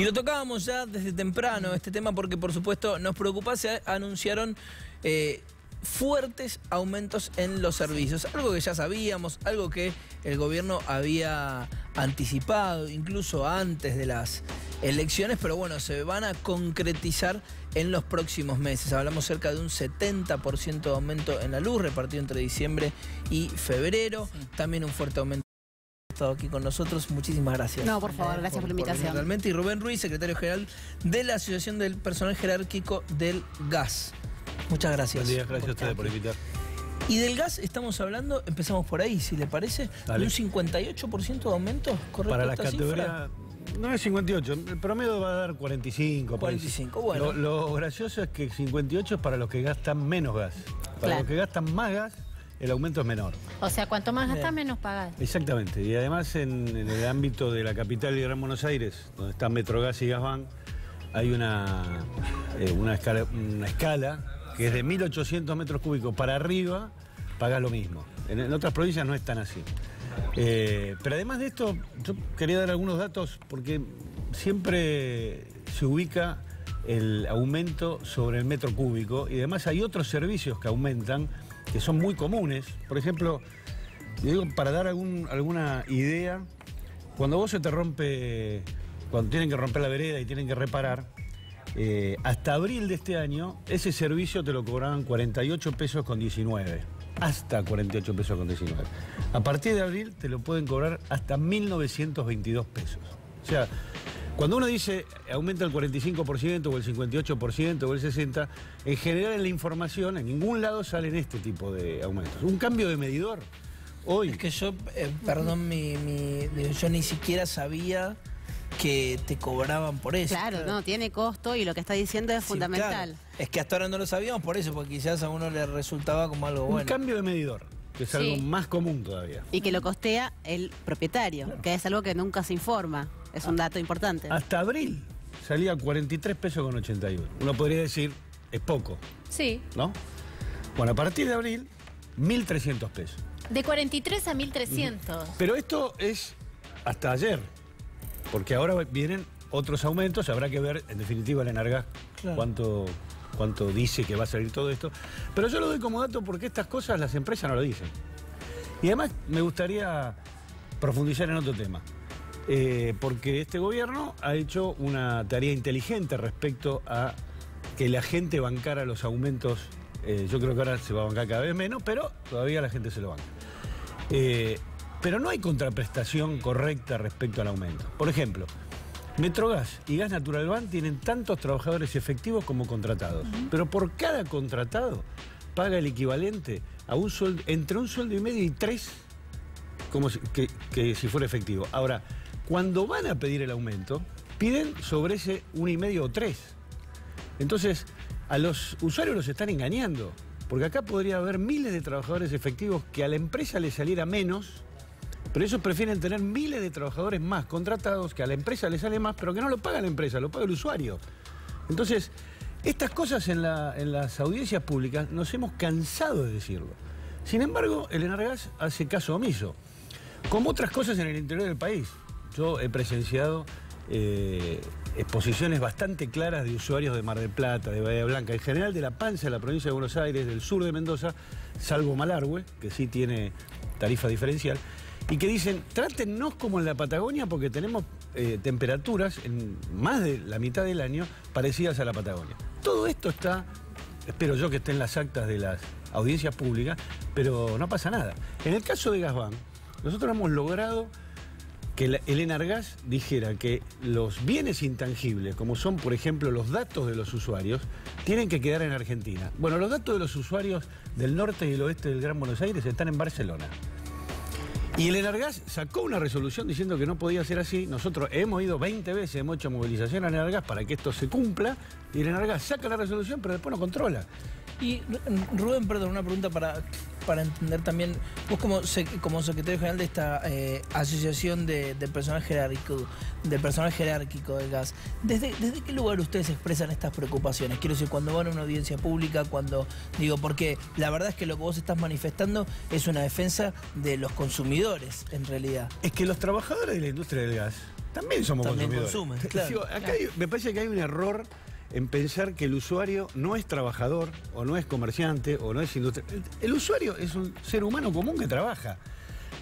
Y lo tocábamos ya desde temprano este tema porque por supuesto nos preocupa, se anunciaron fuertes aumentos en los servicios, algo que ya sabíamos, algo que el gobierno había anticipado incluso antes de las elecciones, pero bueno, se van a concretizar en los próximos meses. Hablamos cerca de un 70% de aumento en la luz repartido entre diciembre y febrero, también un fuerte aumento. Estado aquí con nosotros, muchísimas gracias. No, por favor, gracias por la invitación. Realmente, y Rubén Ruiz, secretario general de la Asociación del Personal Jerárquico del Gas. Muchas gracias. Buen día, gracias a ustedes por invitar. Y del gas estamos hablando, empezamos por ahí, si le parece, Dale. de un 58% de aumento, ¿correcto? Para la categoría, no es 58, el promedio va a dar 45. 45, bueno. Lo gracioso es que 58 es para los que gastan menos gas. Para los que gastan más gas, el aumento es menor. O sea, cuanto más gastas, menos pagás. Exactamente. Y además en el ámbito de la capital y Gran Buenos Aires, donde están Metrogas y Gasban, hay una escala que es de 1.800 metros cúbicos para arriba, pagas lo mismo. En otras provincias no es tan así. Pero además de esto, yo quería dar algunos datos porque siempre se ubica el aumento sobre el metro cúbico y además hay otros servicios que aumentan que son muy comunes. Por ejemplo, digo, para dar alguna idea, cuando vos se te rompe, cuando tienen que romper la vereda y tienen que reparar, hasta abril de este año, ese servicio te lo cobraban 48 pesos con 19. Hasta 48 pesos con 19. A partir de abril te lo pueden cobrar hasta 1.922 pesos. O sea, cuando uno dice aumenta el 45% o el 58% o el 60%, en general en la información, en ningún lado salen este tipo de aumentos. Un cambio de medidor hoy... Es que yo, perdón, yo ni siquiera sabía que te cobraban por eso. Claro, no, tiene costo y lo que está diciendo es fundamental. Claro. Es que hasta ahora no lo sabíamos por eso, porque quizás a uno le resultaba como algo bueno. Un cambio de medidor, que es algo más común todavía. Y que lo costea el propietario, que es algo que nunca se informa. Es un dato importante. Hasta abril salía 43 pesos con 81. Uno podría decir, es poco. Sí. ¿No? Bueno, a partir de abril, 1.300 pesos. De 43 a 1.300. Pero esto es hasta ayer, porque ahora vienen otros aumentos. Habrá que ver, en definitiva, el Enargas, cuánto dice que va a salir todo esto. Pero yo lo doy como dato porque estas cosas las empresas no lo dicen. Y además me gustaría profundizar en otro tema. Porque este gobierno ha hecho una tarea inteligente respecto a que la gente bancara los aumentos. Yo creo que ahora se va a bancar cada vez menos, pero todavía la gente se lo banca. Pero no hay contraprestación correcta respecto al aumento. Por ejemplo, Metrogas y Gas Natural Ban tienen tantos trabajadores efectivos como contratados. Pero por cada contratado paga el equivalente a un sueldo, entre un sueldo y medio y 3, como que si fuera efectivo. Ahora, cuando van a pedir el aumento, piden sobre ese 1,5 o 3. Entonces, a los usuarios los están engañando, porque acá podría haber miles de trabajadores efectivos que a la empresa le saliera menos, pero ellos prefieren tener miles de trabajadores más contratados, que a la empresa le sale más, pero que no lo paga la empresa, lo paga el usuario. Entonces, estas cosas en las audiencias públicas nos hemos cansado de decirlo. Sin embargo, el Enargas hace caso omiso, como otras cosas en el interior del país. Yo he presenciado exposiciones bastante claras de usuarios de Mar del Plata, de Bahía Blanca, en general de La Panza, de la provincia de Buenos Aires, del sur de Mendoza, salvo Malargüe, que sí tiene tarifa diferencial, y que dicen, trátennos como en la Patagonia porque tenemos temperaturas en más de la mitad del año parecidas a la Patagonia. Todo esto está, espero yo que esté en las actas de las audiencias públicas, pero no pasa nada. En el caso de Gasban, nosotros hemos logrado que el Enargas dijera que los bienes intangibles, como son, por ejemplo, los datos de los usuarios, tienen que quedar en Argentina. Bueno, los datos de los usuarios del norte y el oeste del Gran Buenos Aires están en Barcelona. Y el Enargas sacó una resolución diciendo que no podía ser así. Nosotros hemos ido 20 veces, hemos hecho movilización al Enargas para que esto se cumpla, y el Enargas saca la resolución, pero después no controla. Y Rubén, perdón, una pregunta para para entender también, vos como secretario general de esta asociación del personal jerárquico del gas, ¿desde qué lugar ustedes expresan estas preocupaciones? Quiero decir, cuando van a una audiencia pública, porque la verdad es que lo que vos estás manifestando es una defensa de los consumidores, en realidad. Es que los trabajadores de la industria del gas también somos consumidores. Consumen, claro. Digo, acá me parece que hay un error en pensar que el usuario no es trabajador, o no es comerciante, o no es industria. El usuario es un ser humano común que trabaja.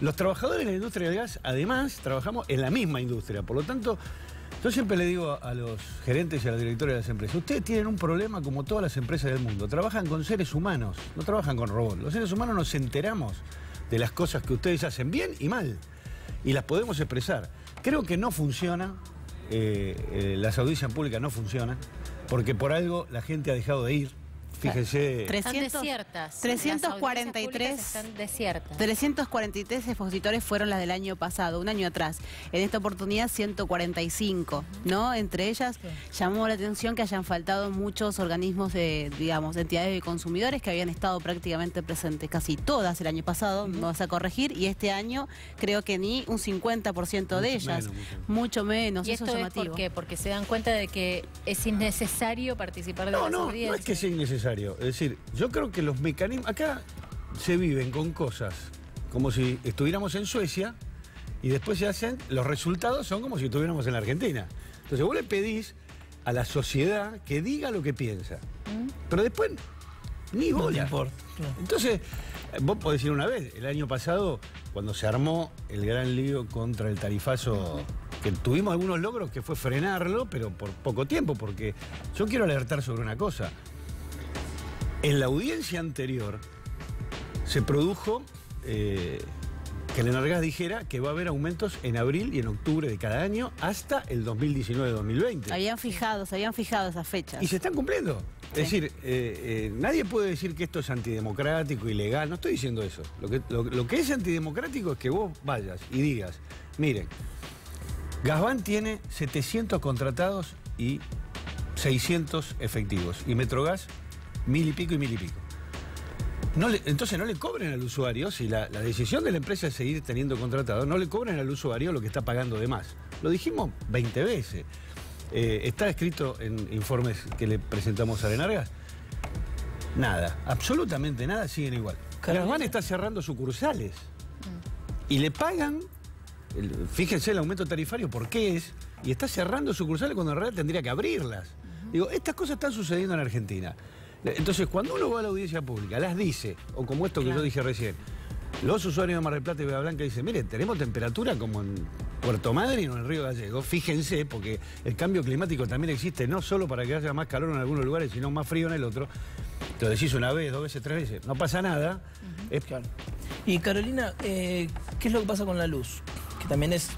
Los trabajadores de la industria del gas, además, trabajamos en la misma industria. Por lo tanto, yo siempre le digo a los gerentes y a los directores de las empresas, ustedes tienen un problema como todas las empresas del mundo. Trabajan con seres humanos, no trabajan con robots. Los seres humanos nos enteramos de las cosas que ustedes hacen bien y mal. Y las podemos expresar. Creo que no funciona, las audiencias públicas no funcionan, porque por algo la gente ha dejado de ir. Fíjense. Están desiertas. 343 están desiertas. 343 expositores fueron las del año pasado, un año atrás. En esta oportunidad 145, ¿no? Entre ellas llamó la atención que hayan faltado muchos organismos de, digamos, entidades de consumidores que habían estado prácticamente presentes, casi todas el año pasado, no vas a corregir, y este año creo que ni un 50% de ellas, mucho menos. ¿Y eso esto es es llamativo? por qué? Porque se dan cuenta de que es innecesario participar de las audiencias. No es que sea innecesario. Es decir, yo creo que los mecanismos... Acá se viven con cosas como si estuviéramos en Suecia y después se hacen... Los resultados son como si estuviéramos en la Argentina. Entonces vos le pedís a la sociedad que diga lo que piensa. Pero después ni bola. No te importa. Entonces, vos podés decir una vez, el año pasado, cuando se armó el gran lío contra el tarifazo, que tuvimos algunos logros que fue frenarlo, pero por poco tiempo, porque yo quiero alertar sobre una cosa. En la audiencia anterior se produjo que el Enargas dijera que va a haber aumentos en abril y en octubre de cada año hasta el 2019-2020. Se habían fijado esas fechas. Y se están cumpliendo. Sí. Es decir, nadie puede decir que esto es antidemocrático, ilegal. No estoy diciendo eso. Lo que es antidemocrático es que vos vayas y digas, miren, Gasban tiene 700 contratados y 600 efectivos. Y Metrogas, 1000 y pico y 1000 y pico. Entonces no le cobren al usuario, si la decisión de la empresa es seguir teniendo contratados, no le cobren al usuario lo que está pagando de más. Lo dijimos 20 veces. Está escrito en informes que le presentamos a Enargas. Nada, absolutamente nada, siguen igual. Gasban está cerrando sucursales. Y le pagan, fíjense el aumento tarifario, ¿por qué es? Y está cerrando sucursales cuando en realidad tendría que abrirlas. Digo, estas cosas están sucediendo en Argentina. Entonces, cuando uno va a la audiencia pública, las dice, o como esto que yo dije recién, los usuarios de Mar del Plata y Bahía Blanca dicen, mire, tenemos temperatura como en Puerto Madryn o en el Río Gallego, fíjense, porque el cambio climático también existe, no solo para que haya más calor en algunos lugares, sino más frío en el otro. Te lo decís una vez, 2 veces, 3 veces, no pasa nada. Claro. Y Carolina, ¿qué es lo que pasa con la luz? Que también es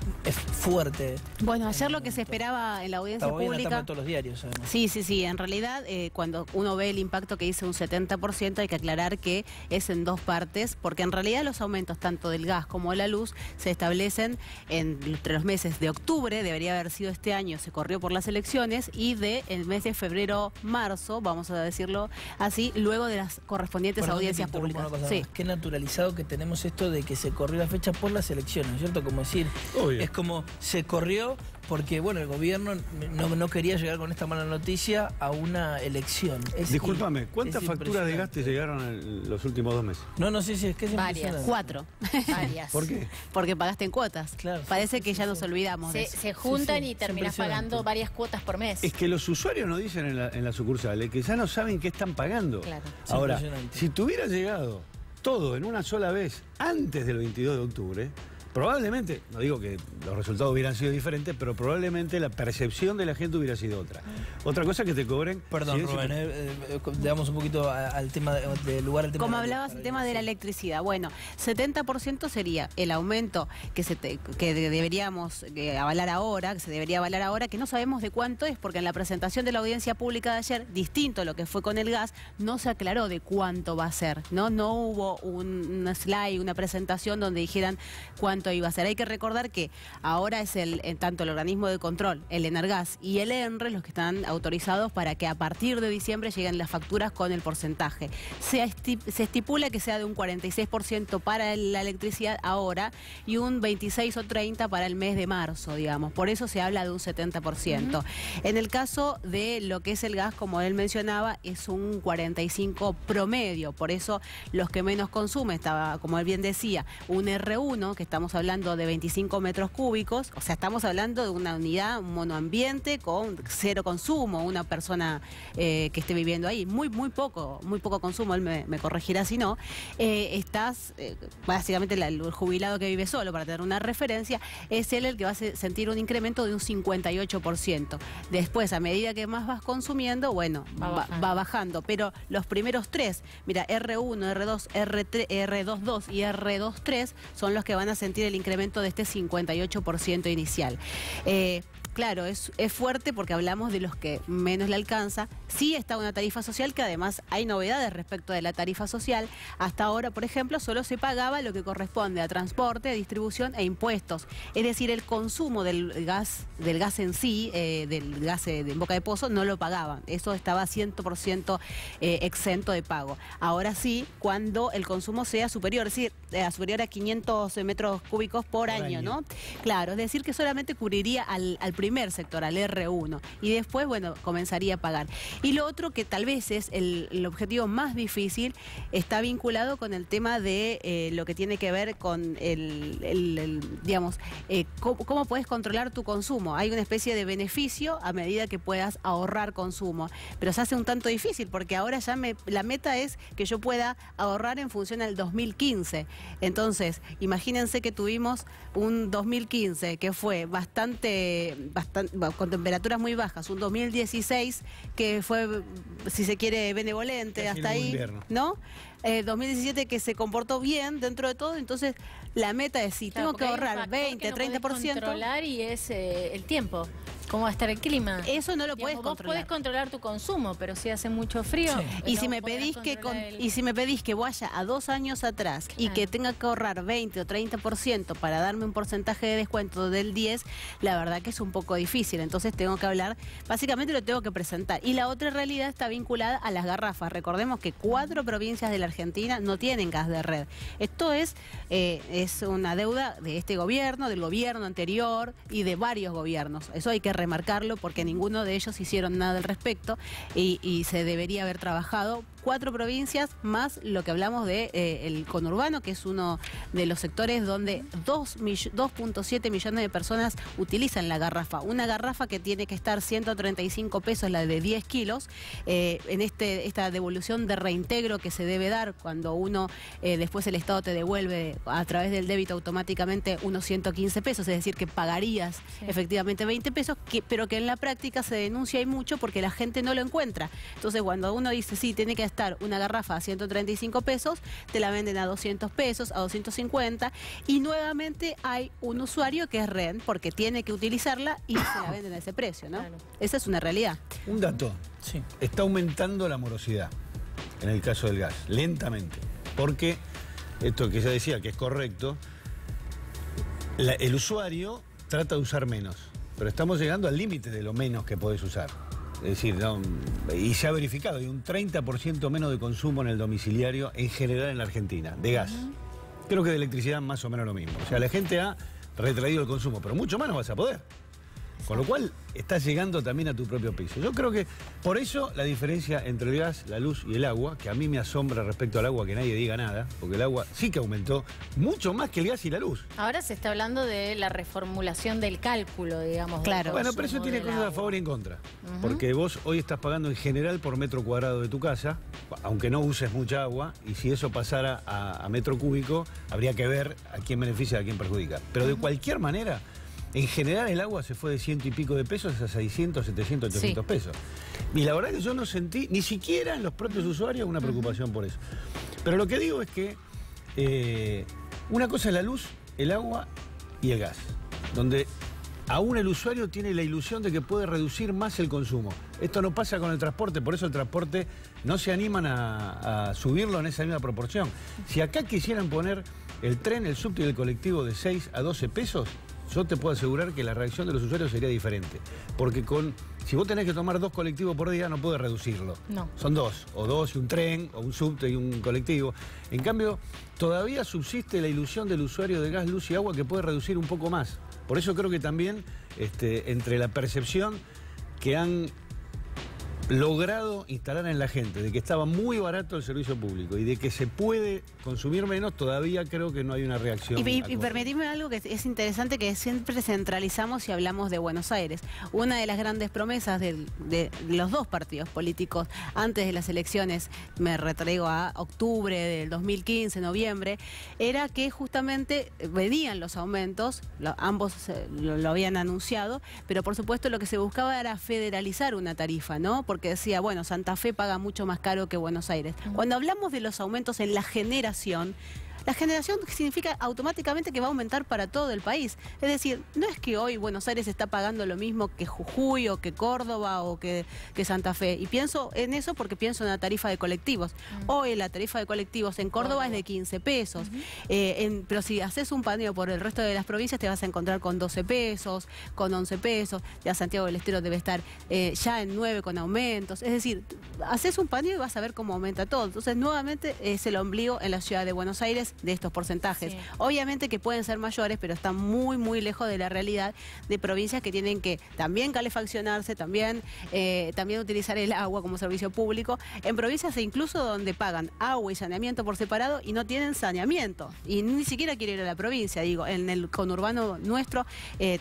fuerte. Bueno, ayer lo que se esperaba en la audiencia pública... En todos los diarios, además. Sí. En realidad, cuando uno ve el impacto que dice un 70%, hay que aclarar que es en dos partes, porque en realidad los aumentos tanto del gas como de la luz se establecen entre los meses de octubre, debería haber sido este año, se corrió por las elecciones, y el mes de febrero-marzo, vamos a decirlo así, luego de las correspondientes audiencias públicas. Sí. Qué naturalizado que tenemos esto de que se corrió la fecha por las elecciones, ¿cierto? Como decir, obvio. Es como se corrió porque, bueno, el gobierno no quería llegar con esta mala noticia a una elección. Discúlpame, ¿cuántas facturas de gas te llegaron en los últimos 2 meses? No sé si es que es varias. 4. Varias. ¿Por qué? Porque pagaste en cuotas. Claro. Parece que ya nos olvidamos de eso. Se juntan y terminas pagando varias cuotas por mes. Es que los usuarios nos dicen en la sucursal que ya no saben qué están pagando. Claro. Ahora, si te hubiera llegado todo en una sola vez antes del 22 de octubre, probablemente, no digo que los resultados hubieran sido diferentes, pero probablemente la percepción de la gente hubiera sido otra. Otra cosa que te cobren... Perdón, Rubén, le damos un poquito al tema del lugar al tema. Como hablabas, el tema de la electricidad. Bueno, 70% sería el aumento que deberíamos avalar ahora, que se debería avalar ahora, que no sabemos de cuánto es, porque en la presentación de la audiencia pública de ayer, distinto a lo que fue con el gas, no se aclaró de cuánto va a ser, ¿no? No hubo un slide, una presentación donde dijeran cuánto cuánto iba a ser. Hay que recordar que ahora es tanto el organismo de control, el Energas y el ENRE, los que están autorizados para que a partir de diciembre lleguen las facturas con el porcentaje. Se estipula que sea de un 46% para la electricidad ahora y un 26 o 30 para el mes de marzo, digamos. Por eso se habla de un 70%. En el caso de lo que es el gas, como él mencionaba, es un 45 promedio. Por eso los que menos consumen, estaba, como él bien decía, un R1, que estamos hablando de 25 metros cúbicos, o sea, estamos hablando de una unidad, un monoambiente con cero consumo, una persona que esté viviendo ahí. Muy poco consumo, él me corregirá si no. Básicamente el jubilado que vive solo, para tener una referencia, es él el que va a sentir un incremento de un 58%. Después, a medida que más vas consumiendo, bueno, va bajando. Pero los primeros tres, mira, R1, R2, R22 y R23 son los que van a sentir el incremento de este 58% inicial. Claro, es fuerte porque hablamos de los que menos le alcanza. Sí está una tarifa social, que además hay novedades respecto de la tarifa social. Hasta ahora, por ejemplo, solo se pagaba lo que corresponde a transporte, distribución e impuestos. Es decir, el consumo del gas en sí, del gas en boca de pozo, no lo pagaban. Eso estaba 100% exento de pago. Ahora sí, cuando el consumo sea superior, es decir, superior a 500 metros cúbicos por año, ¿no? Claro, es decir, que solamente cubriría al primer sector, al R1, y después, bueno, comenzaría a pagar. Y lo otro, que tal vez es el objetivo más difícil, está vinculado con el tema de lo que tiene que ver con digamos, cómo puedes controlar tu consumo. Hay una especie de beneficio a medida que puedas ahorrar consumo, pero se hace un tanto difícil porque ahora ya la meta es que yo pueda ahorrar en función al 2015. Entonces, imagínense que tuvimos un 2015 que fue bastante con temperaturas muy bajas, un 2016 que fue, si se quiere, benevolente, casi hasta ahí, invierno, ¿no? 2017 que se comportó bien dentro de todo. Entonces la meta es, si tengo que ahorrar 20, 30%... controlar, y es el tiempo. ¿Cómo va a estar el clima? Eso no lo puedes controlar. Vos podés controlar tu consumo, pero si hace mucho frío... Sí. Y si me pedís que vaya a 2 años atrás, claro, y que tenga que ahorrar 20 o 30% para darme un porcentaje de descuento del 10%, la verdad que es un poco difícil. Entonces tengo que hablar, básicamente lo tengo que presentar. Y la otra realidad está vinculada a las garrafas. Recordemos que 4 provincias de la Argentina no tienen gas de red. Esto es una deuda de este gobierno, del gobierno anterior y de varios gobiernos. Eso hay que remarcarlo porque ninguno de ellos hicieron nada al respecto y se debería haber trabajado. 4 provincias más lo que hablamos de el conurbano, que es uno de los sectores donde 2.7 millones de personas utilizan la garrafa. Una garrafa que tiene que estar 135 pesos, la de 10 kilos, en esta devolución de reintegro que se debe dar cuando uno, después el Estado te devuelve a través del débito automáticamente unos 115 pesos, es decir, que pagarías efectivamente 20 pesos, pero que en la práctica se denuncia y mucho porque la gente no lo encuentra. Entonces, cuando uno dice, sí, tiene que estar una garrafa a 135 pesos, te la venden a 200 pesos, a 250, y nuevamente hay un usuario que es rehén porque tiene que utilizarla y se la venden a ese precio, ¿no? Claro. Esa es una realidad. Un dato. Sí. Está aumentando la morosidad en el caso del gas, lentamente. Porque, esto que ya decía que es correcto, el usuario trata de usar menos, pero estamos llegando al límite de lo menos que podés usar. Es decir, y se ha verificado, hay un 30% menos de consumo en el domiciliario en general en la Argentina, de gas. Creo que de electricidad más o menos lo mismo. O sea, la gente ha retraído el consumo, pero mucho más no vas a poder. Con lo cual, estás llegando también a tu propio piso. Yo creo que por eso la diferencia entre el gas, la luz y el agua, que a mí me asombra respecto al agua que nadie diga nada, porque el agua sí que aumentó mucho más que el gas y la luz. Ahora se está hablando de la reformulación del cálculo, digamos. Claro. Bueno, pero eso tiene cosas a favor y en contra. Porque vos hoy estás pagando en general por metro cuadrado de tu casa, aunque no uses mucha agua, y si eso pasara a metro cúbico, habría que ver a quién beneficia y a quién perjudica. Pero de cualquier manera, en general el agua se fue de 100 y pico de pesos a 600, 700, 800 pesos. Y la verdad que yo no sentí, ni siquiera en los propios usuarios, una preocupación por eso. Pero lo que digo es que una cosa es la luz, el agua y el gas, donde aún el usuario tiene la ilusión de que puede reducir más el consumo. Esto no pasa con el transporte, por eso el transporte no se animan a subirlo en esa misma proporción. Si acá quisieran poner el tren, el subte y el colectivo de 6 a 12 pesos, yo te puedo asegurar que la reacción de los usuarios sería diferente. Porque si vos tenés que tomar 2 colectivos por día, no podés reducirlo. No. Son 2, o 2 y un tren, o un subte y un colectivo. En cambio, todavía subsiste la ilusión del usuario de gas, luz y agua que puede reducir un poco más. Por eso creo que también, entre la percepción que han logrado instalar en la gente de que estaba muy barato el servicio público y de que se puede consumir menos, todavía creo que no hay una reacción. Y permitime algo que es interesante, que siempre centralizamos y hablamos de Buenos Aires. Una de las grandes promesas de los dos partidos políticos antes de las elecciones, me retraigo a octubre del 2015, noviembre, era que justamente venían los aumentos, ambos lo habían anunciado, pero por supuesto lo que se buscaba era federalizar una tarifa, ¿no? Porque decía, bueno, Santa Fe paga mucho más caro que Buenos Aires. Cuando hablamos de los aumentos en la generación significa automáticamente que va a aumentar para todo el país. Es decir, no es que hoy Buenos Aires está pagando lo mismo que Jujuy o que Córdoba o que Santa Fe. Y pienso en eso porque pienso en la tarifa de colectivos. Hoy la tarifa de colectivos en Córdoba es de 15 pesos. Pero si haces un paneo por el resto de las provincias te vas a encontrar con 12 pesos, con 11 pesos. Ya Santiago del Estero debe estar ya en 9 con aumentos. Es decir, haces un paneo y vas a ver cómo aumenta todo. Entonces, nuevamente es el ombligo en la ciudad de Buenos Aires de estos porcentajes. Sí. Obviamente que pueden ser mayores, pero están muy, muy lejos de la realidad de provincias que tienen que también calefaccionarse, también utilizar el agua como servicio público. En provincias incluso donde pagan agua y saneamiento por separado y no tienen saneamiento. Y ni siquiera quieren ir a la provincia, digo, en el conurbano nuestro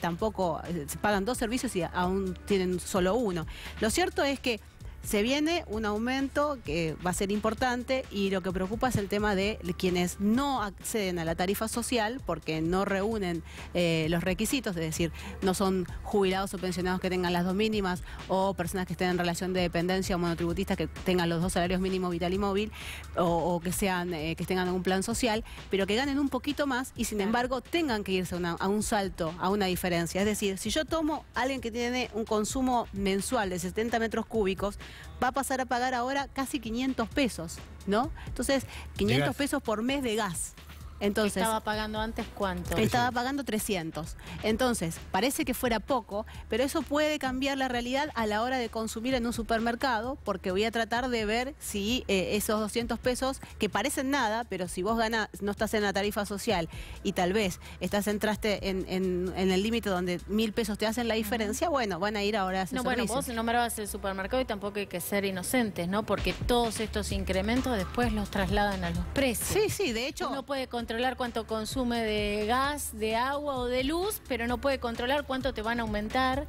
tampoco se pagan 2 servicios y aún tienen solo uno. Lo cierto es que se viene un aumento que va a ser importante y lo que preocupa es el tema de quienes no acceden a la tarifa social porque no reúnen los requisitos, es decir, no son jubilados o pensionados que tengan las 2 mínimas o personas que estén en relación de dependencia o monotributistas que tengan los 2 salarios mínimo vital y móvil o que estén en un plan social, pero que ganen un poquito más y sin embargo tengan que irse a un salto, a una diferencia. Es decir, si yo tomo a alguien que tiene un consumo mensual de 70 metros cúbicos, va a pasar a pagar ahora casi 500 pesos, ¿no? Entonces, 500 pesos por mes de gas. Entonces, ¿estaba pagando antes cuánto? Estaba pagando 300. Entonces, parece que fuera poco, pero eso puede cambiar la realidad a la hora de consumir en un supermercado, porque voy a tratar de ver si esos 200 pesos, que parecen nada, pero si vos no estás en la tarifa social y tal vez entraste en el límite donde 1.000 pesos te hacen la diferencia, bueno, van a ir ahora a ese servicio. Bueno, vos nombrabas el supermercado y tampoco hay que ser inocentes, ¿no? Porque todos estos incrementos después los trasladan a los precios. Sí, sí, de hecho... Uno puede controlar cuánto consume de gas, de agua o de luz, pero no puede controlar cuánto te van a aumentar,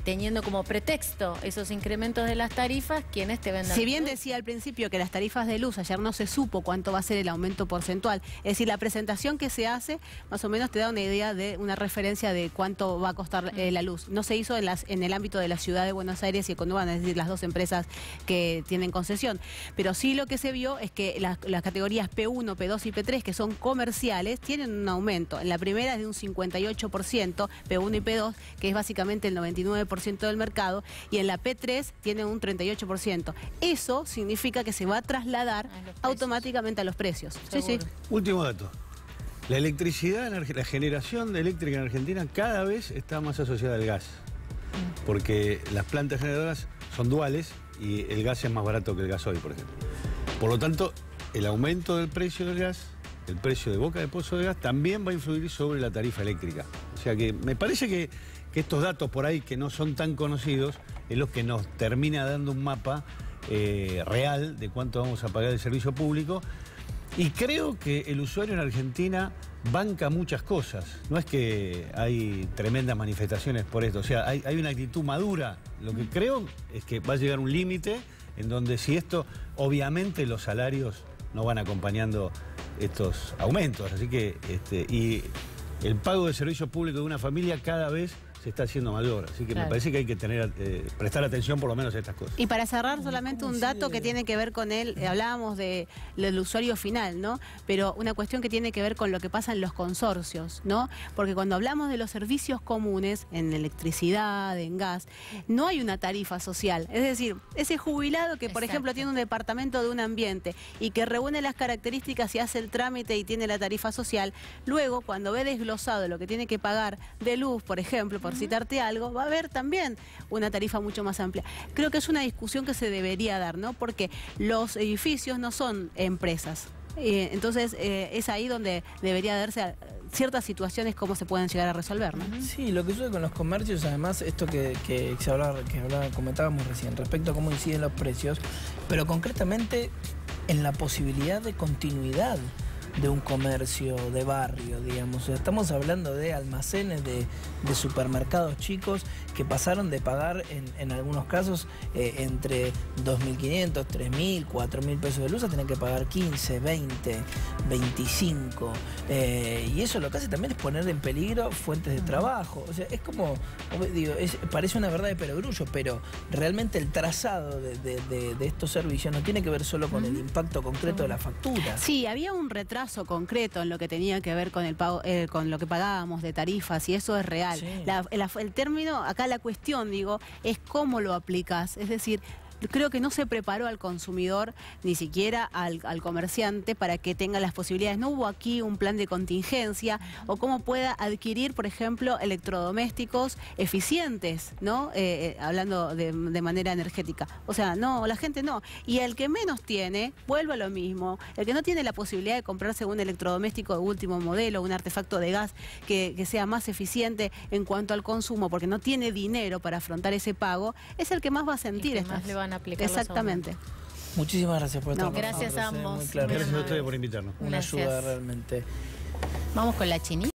teniendo como pretexto esos incrementos de las tarifas, quienes te vendan. Si bien decía al principio que las tarifas de luz, ayer no se supo cuánto va a ser el aumento porcentual, es decir, la presentación que se hace más o menos te da una idea de una referencia de cuánto va a costar la luz. No se hizo en el ámbito de la ciudad de Buenos Aires y Econurbana, es decir, las 2 empresas que tienen concesión, pero sí lo que se vio es que las categorías P1, P2 y P3, que son comerciales, tienen un aumento. En la primera es de un 58%, P1 y P2, que es básicamente el 99% del mercado, y en la P3 tiene un 38%. Eso significa que se va a trasladar automáticamente a los precios. Sí, sí. Último dato. La electricidad, la generación eléctrica en Argentina cada vez está más asociada al gas, porque las plantas generadoras son duales y el gas es más barato que el gasoil, por ejemplo. Por lo tanto, el aumento del precio del gas, el precio de boca de pozo de gas, también va a influir sobre la tarifa eléctrica. O sea que me parece que estos datos por ahí que no son tan conocidos es lo que nos termina dando un mapa real de cuánto vamos a pagar el servicio público. Y creo que el usuario en Argentina banca muchas cosas. No es que hay tremendas manifestaciones por esto. O sea, hay una actitud madura. Lo que creo es que va a llegar un límite en donde si esto, obviamente los salarios no van acompañando estos aumentos. Así que, y el pago de servicio público de una familia cada vez se está haciendo mayor. Así que Claro. me parece que hay que prestar atención por lo menos a estas cosas. Y para cerrar solamente un dato que tiene que ver con hablábamos del usuario final, ¿no? Pero una cuestión que tiene que ver con lo que pasa en los consorcios, ¿no? Porque cuando hablamos de los servicios comunes, en electricidad, en gas, no hay una tarifa social. Es decir, ese jubilado que, por ejemplo, tiene un departamento de un ambiente y que reúne las características y hace el trámite y tiene la tarifa social, luego, cuando ve desglosado lo que tiene que pagar de luz, por ejemplo, por citarte algo, va a haber también una tarifa mucho más amplia. Creo que es una discusión que se debería dar, ¿no? Porque los edificios no son empresas. Entonces, es ahí donde debería darse ciertas situaciones cómo se pueden llegar a resolver, ¿no? Sí, lo que sucede con los comercios, además, esto que comentábamos recién, respecto a cómo inciden los precios, pero concretamente en la posibilidad de continuidad de un comercio de barrio, digamos. O sea, estamos hablando de almacenes, de supermercados chicos que pasaron de pagar en algunos casos entre 2.500, 3.000, 4.000 pesos de luz a tener que pagar 15, 20, 25. Y eso lo que hace también es poner en peligro fuentes de trabajo. O sea, es como, digo, parece una verdad de perogrullo, pero realmente el trazado de estos servicios no tiene que ver solo con el impacto concreto de la factura. Sí, había un retraso concreto en lo que tenía que ver con el pago, con lo que pagábamos de tarifas, y eso es real. Sí. El término, acá la cuestión, digo, es cómo lo aplicas. Es decir, creo que no se preparó al consumidor, ni siquiera al comerciante, para que tenga las posibilidades. No hubo aquí un plan de contingencia o cómo pueda adquirir, por ejemplo, electrodomésticos eficientes, ¿no? Hablando de manera energética. O sea, no, la gente no. Y el que menos tiene, vuelve a lo mismo. El que no tiene la posibilidad de comprarse un electrodoméstico de último modelo, un artefacto de gas que sea más eficiente en cuanto al consumo, porque no tiene dinero para afrontar ese pago, es el que más va a sentir El que más le van a aplicar los Exactamente. Muchísimas gracias por estar con gracias nosotros, a ambos. muy claro. Gracias a ustedes por invitarnos. Una Gracias. ayuda realmente. Vamos con la chinita.